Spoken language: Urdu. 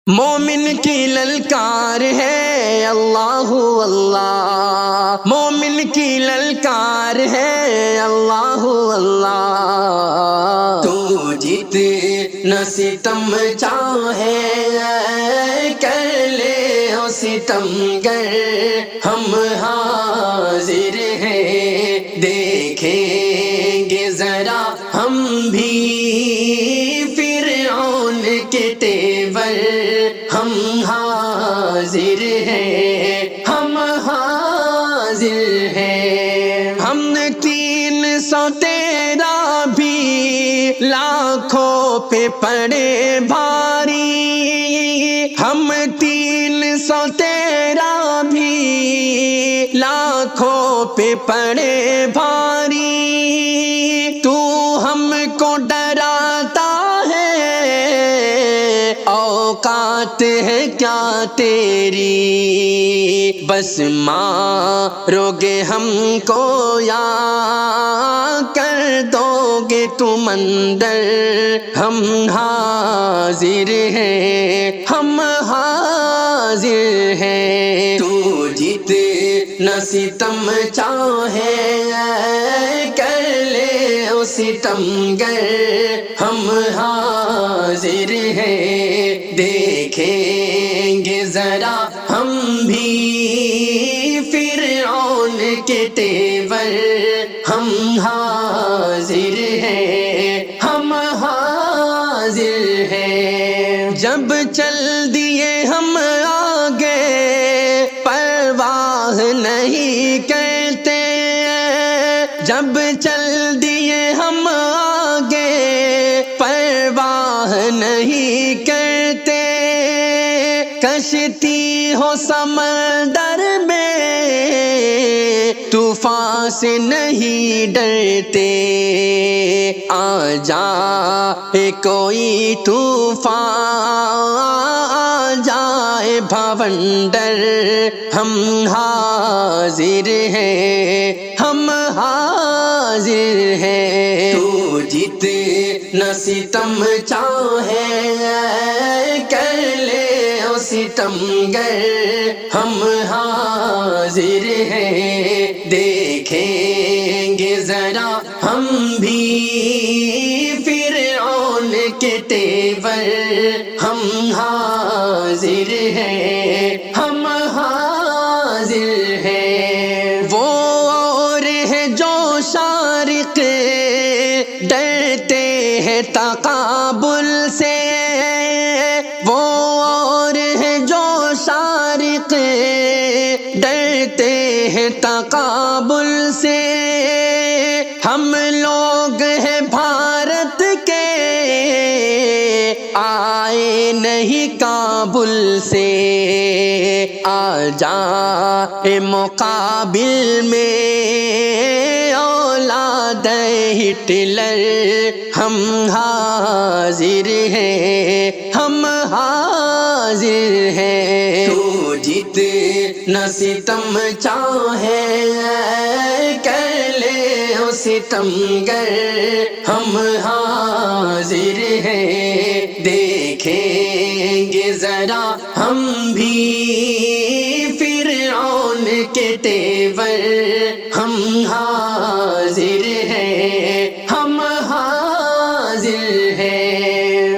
مومن کی للکار ہے اللہ اللہ، مومن کی للکار ہے اللہ اللہ۔ تو جتنا ستم چاہے کر لے ہو ستم گر، ہم حاضر ہیں دیکھیں گے ذرا ہم بھی فرعون کے تیور، ہم حاضر ہیں، ہم حاضر ہیں۔ ہم نے 313 بھی لاکھوں پہ پڑے بھاری، ہم 313 بھی لاکھوں پہ پڑے بھاری، تو ہم کو ڈراتا ہے، اوقات ہے کیا تیری، بس مارو گے ہم کو یا کر دو گے تم اندر، ہم حاضر ہیں، ہم حاضر ہیں۔ تو جتنا ستم چاہے کر لے او ستم گر، ہم حاضر ہیں دیکھیں گے ذرا ہم بھی فرعون کے تیور، ہم حاضر ہیں، ہم حاضر ہیں۔ جب چل دیے ہم آگے پرواہ نہیں کرتے، جب چل دیے ہم آگے پرواہ نہیں کرتے، کشتی ہو سمندر میں طوفان سے نہیں ڈرتے، آ جائے کوئی طوفان آ جائے بھونڈر، ہم حاضر ہیں، ہم حاضر ہیں۔ تو جتنا ستم چاہے کر لے او ستم گر، ہم حاضر ہیں دیکھیں گے ذرا ہم بھی فرعون کے تیور، ہم حاضر ہیں، ہم حاضر ہیں۔ وہ اور ہے جو شارق ڈرتے ہیں تقابل سے، وہ اور ہے جو شارق ڈرتے ہیں تقابل سے، ہم لوگ ہیں بھارت کے آئے نہیں کابل سے، آ جائے مقابل میں اولاد ہٹلر، ہم حاضر ہیں، ہم حاضر ہیں۔ تو جتنا ستم چاہے کر لے او ستم گر، ہم حاضر ہیں دیکھیں گے ذرا ہم بھی فرعون کے تیور، ہم